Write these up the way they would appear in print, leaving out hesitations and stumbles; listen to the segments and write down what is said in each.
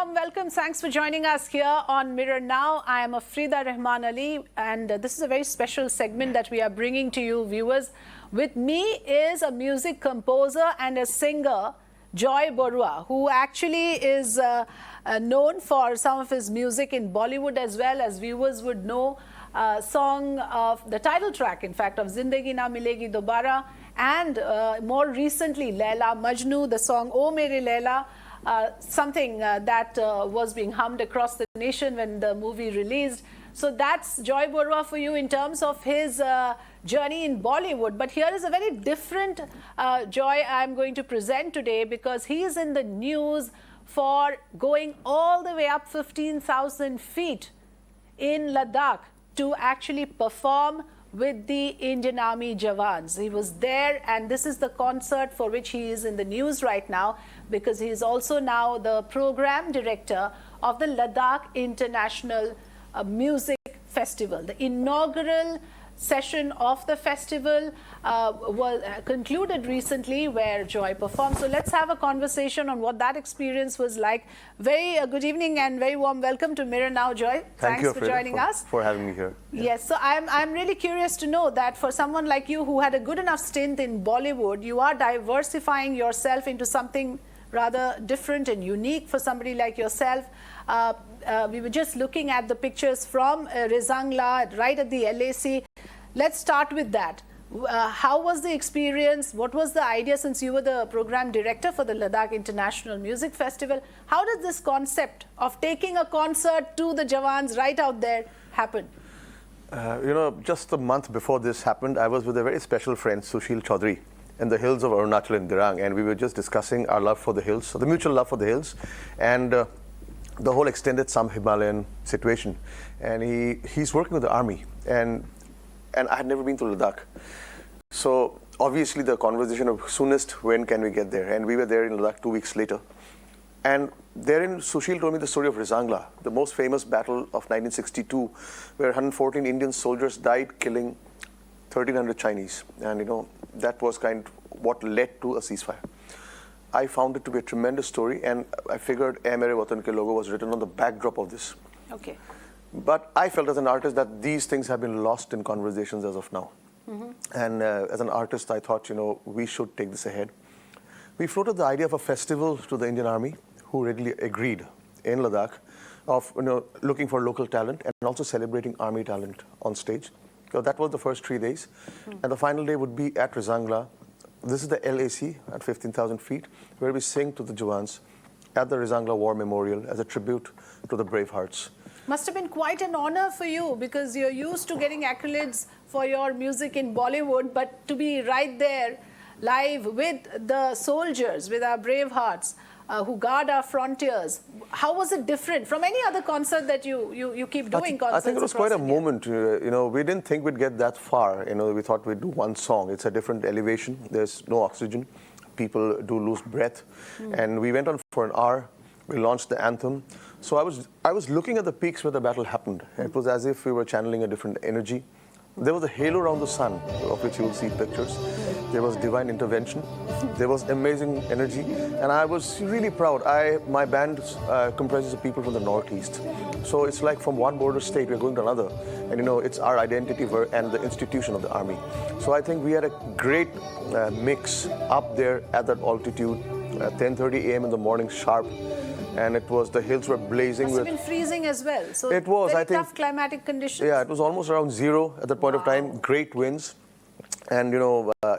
warm welcome. Thanks for joining us here on Mirror Now. I am Afrida Rehman Ali, and this is a very special segment that we are bringing to you, viewers. With me is a music composer and a singer, Joi Barua, who actually is known for some of his music in Bollywood, as well as viewers would know song of the title track, in fact, of Zindagi Na Milegi Dobara, and more recently, Laila Majnu, the song Oh Mere Laila. Something that was being hummed across the nation when the movie released. So that's Joi Barua for you in terms of his journey in Bollywood. But here is a very different Joi I'm going to present today, because he is in the news for going all the way up 15,000 feet in Ladakh to actually perform with the Indian Army Jawans. He was there, and this is the concert for which he is in the news right now, because he is also now the program director of the Ladakh International Music Festival. The inaugural session of the festival was concluded recently, where Joi performed. So let's have a conversation on what that experience was like. Very good evening and very warm welcome to Mirror Now, Joi. Thank you for joining us. For having me here. Yeah. Yes, so I'm really curious to know that for someone like you who had a good enough stint in Bollywood, you are diversifying yourself into something rather different and unique for somebody like yourself. We were just looking at the pictures from Rezangla, right at the LAC. Let's start with that. How was the experience? What was the idea, since you were the program director for the Ladakh International Music Festival? How does this concept of taking a concert to the Jawans right out there happen? Just a month before this happened, I was with a very special friend, Sushil Chaudhary, in the hills of Arunachal in Dirang, and we were just discussing our love for the hills, the mutual love for the hills, and the whole extended some Himalayan situation. And he's working with the army, and I had never been to Ladakh. So obviously the conversation of soonest, when can we get there? And we were there in Ladakh 2 weeks later. And therein Sushil told me the story of Rezangla, the most famous battle of 1962, where 114 Indian soldiers died, killing 1,300 Chinese. And that was kind of what led to a ceasefire. I found it to be a tremendous story, and I figured "Ae Mere Watan Ke Logo" was written on the backdrop of this. Okay. But I felt as an artist that these things have been lost in conversations as of now. And as an artist, I thought, we should take this ahead. We floated the idea of a festival to the Indian Army, who readily agreed in Ladakh, of looking for local talent and also celebrating army talent on stage. So that was the first 3 days. And the final day would be at Rezangla. This is the LAC at 15,000 feet, where we sing to the Jawans at the Rezangla War Memorial as a tribute to the brave hearts. Must have been quite an honor for you, because you're used to getting accolades for your music in Bollywood, but to be right there live with the soldiers, with our brave hearts who guard our frontiers. How was it different from any other concert that you keep doing? I think it was quite a moment. We didn't think we'd get that far. We thought we'd do one song. It's a different elevation. There's no oxygen. People do lose breath. And we went on for an hour. We launched the anthem. So I was looking at the peaks where the battle happened. It was as if we were channeling a different energy. There was a halo around the sun, of which you will see pictures. There was divine intervention. There was amazing energy. And I was really proud. My band comprises of people from the Northeast. So it's like from one border state, we're going to another. And it's our identity and the institution of the army. So I think we had a great mix up there at that altitude, 10:30 a.m. in the morning sharp. And the hills were blazing. Must have been freezing as well. So it was, very I think, tough climatic conditions. Yeah, it was almost around zero at that point of time. Great winds. And,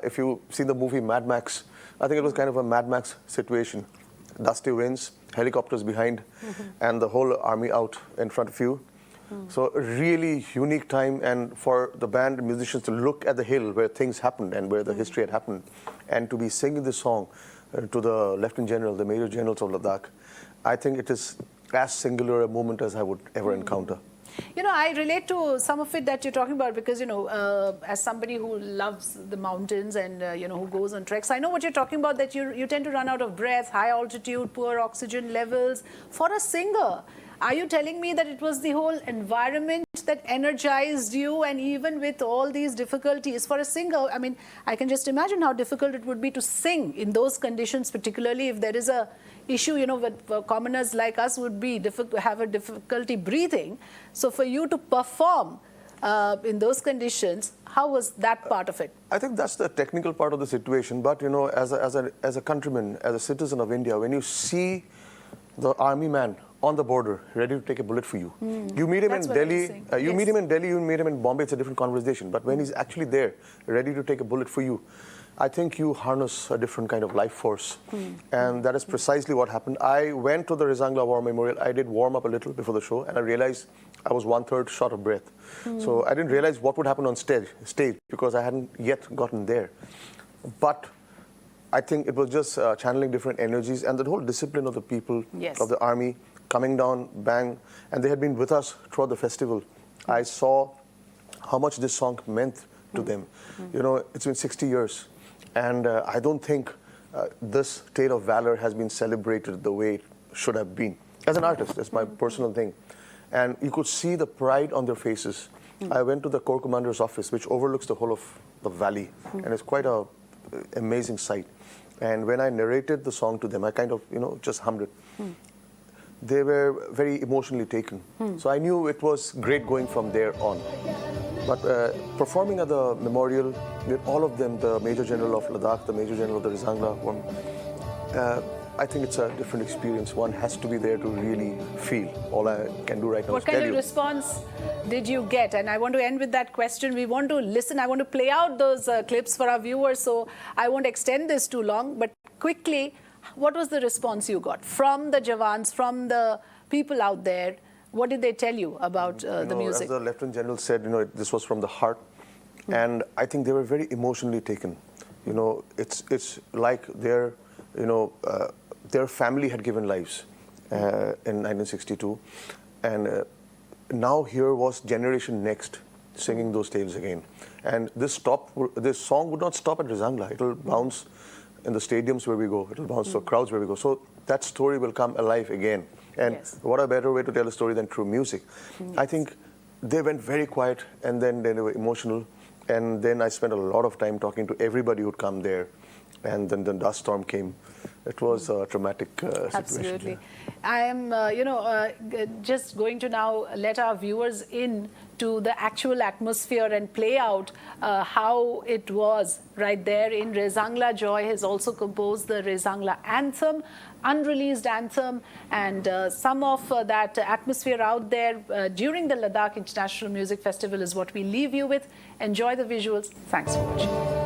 if you've seen the movie Mad Max, I think it was kind of a Mad Max situation. Dusty winds, helicopters behind, and the whole army out in front of you. So a really unique time, and for the band and musicians to look at the hill where things happened and where the history had happened, and to be singing this song to the Lieutenant General, the Major Generals of Ladakh. I think it is as singular a moment as I would ever encounter. I relate to some of it that you're talking about, because, as somebody who loves the mountains and, who goes on treks, I know what you're talking about, that you tend to run out of breath, high altitude, poor oxygen levels. For a singer, Are you telling me that it was the whole environment that energized you, and even with all these difficulties for a singer? I mean, I can just imagine how difficult it would be to sing in those conditions, particularly if there is a issue, you know, with commoners like us would be have a difficulty breathing. So for you to perform in those conditions, how was that part of it? I think that's the technical part of the situation. But, you know, as a countryman, as a citizen of India, when you see the army man on the border, ready to take a bullet for you. You meet him in Delhi, you meet him in Delhi, you meet him in Bombay, it's a different conversation. But when he's actually there, ready to take a bullet for you, I think you harness a different kind of life force. And that is precisely what happened. I went to the Rezangla War Memorial. I did warm up a little before the show, and I realized I was 1/3 short of breath. So I didn't realize what would happen on stage because I hadn't yet gotten there. But I think it was just channeling different energies and the whole discipline of the people, of the army, coming down, bang, and they had been with us throughout the festival. I saw how much this song meant to them. You know, it's been 60 years, and I don't think this tale of valor has been celebrated the way it should have been. As an artist, that's my personal thing. And you could see the pride on their faces. I went to the Corps Commander's office, which overlooks the whole of the valley, and it's quite an amazing sight. And when I narrated the song to them, I kind of, you know, just hummed it. They were very emotionally taken. So I knew it was great going from there on. But performing at the memorial with all of them, the Major General of Ladakh, the Major General of the Rezangla, I think it's a different experience. One has to be there to really feel. All I can do right now is tell you. What kind of response did you get? And I want to end with that question. We want to listen. I want to play out those clips for our viewers, so I won't extend this too long. But quickly, what was the response you got from the Jawans, from the people out there? What did they tell you about the music? As the Lieutenant General said, you know, this was from the heart. And I think they were very emotionally taken. You know, it's like their, you know, their family had given lives in 1962. And now here was Generation Next singing those tales again. And this song would not stop at Rezangla. It will bounce in the stadiums where we go. It will bounce to crowds where we go. So that story will come alive again. And what a better way to tell a story than through music. I think they went very quiet, and then they were emotional. And then I spent a lot of time talking to everybody who'd come there. And then the dust storm came. It was a traumatic situation. Absolutely. I am, just going to now let our viewers in to the actual atmosphere and play out how it was right there in Rezangla. Joy has also composed the Rezangla anthem, unreleased anthem, and some of that atmosphere out there during the Ladakh International Music Festival is what we leave you with. Enjoy the visuals. Thanks for watching.